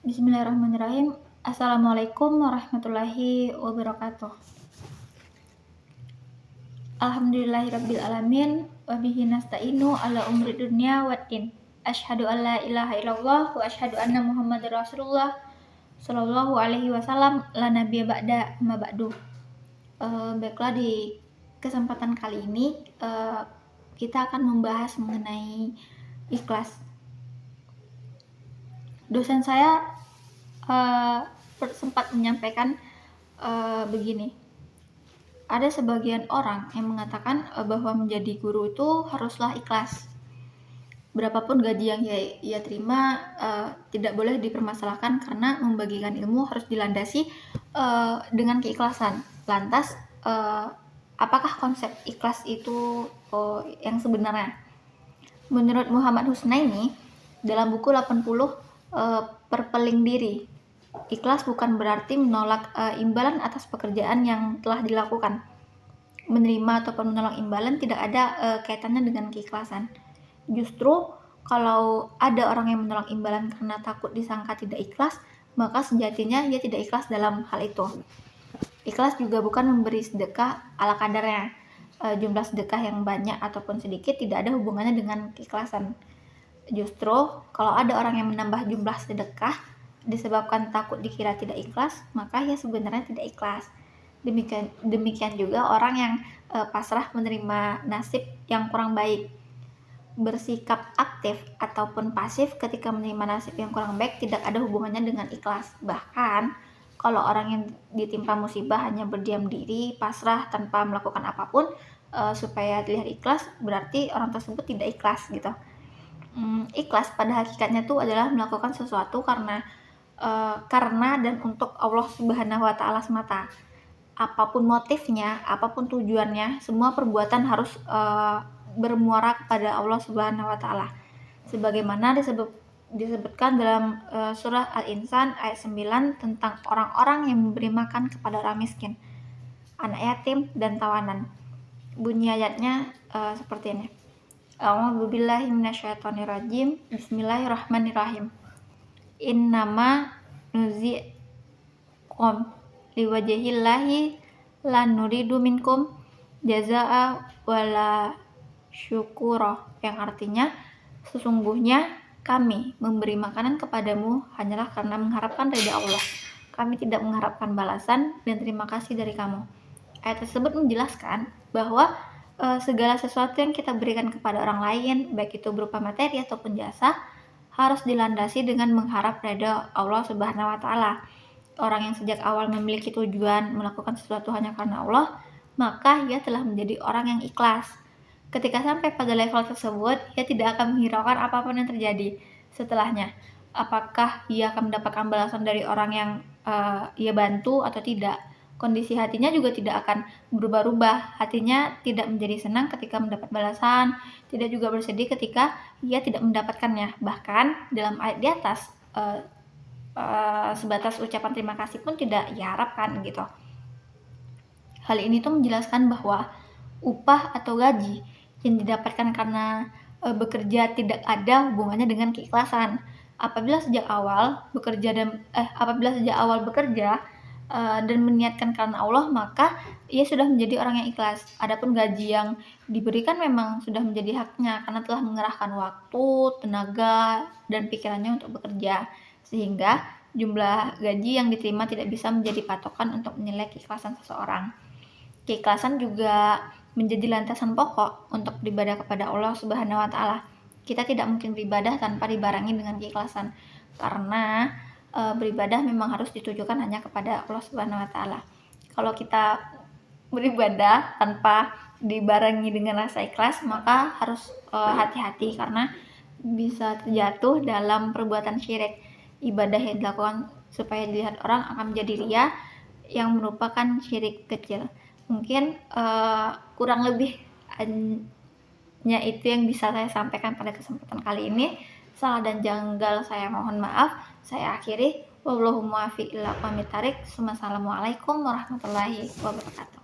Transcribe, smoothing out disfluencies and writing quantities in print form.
Bismillahirrahmanirrahim. Assalamualaikum warahmatullahi wabarakatuh. Alhamdulillahirabbil alamin wa bihi nasta'inu ala umri dunya waddin. Asyhadu an la ilaha illallah wa asyhadu anna Muhammadar Rasulullah sallallahu alaihi wasallam la nabiyya ba'da ma ba'du. Baiklah, di kesempatan kali ini kita akan membahas mengenai ikhlas. Dosen saya sempat menyampaikan begini, ada sebagian orang yang mengatakan bahwa menjadi guru itu haruslah ikhlas. Berapapun gaji yang ia terima tidak boleh dipermasalahkan karena membagikan ilmu harus dilandasi dengan keikhlasan. Lantas apakah konsep ikhlas itu yang sebenarnya? Menurut Muhammad Husnaini dalam buku 80 Perpeling Diri, ikhlas bukan berarti menolak imbalan atas pekerjaan yang telah dilakukan. Menerima ataupun menolak imbalan tidak ada kaitannya dengan keikhlasan. Justru kalau ada orang yang menolak imbalan karena takut disangka tidak ikhlas, maka sejatinya ia tidak ikhlas dalam hal itu. Ikhlas juga bukan memberi sedekah ala kadarnya. Jumlah sedekah yang banyak ataupun sedikit tidak ada hubungannya dengan keikhlasan. Justru kalau ada orang yang menambah jumlah sedekah disebabkan takut dikira tidak ikhlas, maka ia sebenarnya tidak ikhlas. Demikian juga orang yang pasrah menerima nasib yang kurang baik. Bersikap aktif ataupun pasif ketika menerima nasib yang kurang baik tidak ada hubungannya dengan ikhlas. Bahkan kalau orang yang ditimpa musibah hanya berdiam diri, pasrah tanpa melakukan apapun supaya terlihat ikhlas, berarti orang tersebut tidak ikhlas gitu. Ikhlas pada hakikatnya itu adalah melakukan sesuatu karena dan untuk Allah Subhanahu wa Ta'ala semata. Apapun motifnya, apapun tujuannya, semua perbuatan harus bermuara kepada Allah Subhanahu wa Ta'ala. Sebagaimana disebutkan dalam surah Al-Insan ayat 9 tentang orang-orang yang memberi makan kepada orang miskin, anak yatim dan tawanan. Bunyi ayatnya seperti ini. A'udzubillahi minasyaitonirrajim. Bismillahirrahmanirrahim. Innama nuziqum liwajhillahi la nuridu minkum jazaa'a wala syukura, yang artinya sesungguhnya kami memberi makanan kepadamu hanyalah karena mengharapkan ridha Allah. Kami tidak mengharapkan balasan dan terima kasih dari kamu. Ayat tersebut menjelaskan bahwa segala sesuatu yang kita berikan kepada orang lain, baik itu berupa materi ataupun jasa, harus dilandasi dengan mengharap ridha Allah Subhanahu wa Ta'ala. Orang yang sejak awal memiliki tujuan melakukan sesuatu hanya karena Allah, maka ia telah menjadi orang yang ikhlas. Ketika sampai pada level tersebut, ia tidak akan menghiraukan apapun yang terjadi setelahnya. Apakah ia akan mendapatkan balasan dari orang yang ia bantu atau tidak. Kondisi hatinya juga tidak akan berubah-ubah. Hatinya tidak menjadi senang ketika mendapat balasan, tidak juga bersedih ketika ia tidak mendapatkannya. Bahkan dalam ayat di atas sebatas ucapan terima kasih pun tidak diharapkan gitu. Hal ini tuh menjelaskan bahwa upah atau gaji yang didapatkan karena bekerja tidak ada hubungannya dengan keikhlasan. Apabila sejak awal bekerja dan meniatkan karena Allah, maka ia sudah menjadi orang yang ikhlas. Adapun gaji yang diberikan memang sudah menjadi haknya karena telah mengerahkan waktu, tenaga, dan pikirannya untuk bekerja, sehingga jumlah gaji yang diterima tidak bisa menjadi patokan untuk menilai keikhlasan seseorang. Keikhlasan juga menjadi landasan pokok untuk beribadah kepada Allah Subhanahu wa Ta'ala. Kita tidak mungkin beribadah tanpa dibarengi dengan keikhlasan, karena beribadah memang harus ditujukan hanya kepada Allah Subhanahu wa Ta'ala. Kalau kita beribadah tanpa dibarengi dengan rasa ikhlas, maka harus hati-hati karena bisa terjatuh dalam perbuatan syirik. Ibadah yang dilakukan supaya dilihat orang akan menjadi riya, yang merupakan syirik kecil. Mungkin kurang lebih hanya itu yang bisa saya sampaikan pada kesempatan kali ini. Salah dan janggal saya mohon maaf. Saya akhiri. Wallahu muwaffiq ila aqwamit thariq. Wassalamualaikum warahmatullahi wabarakatuh.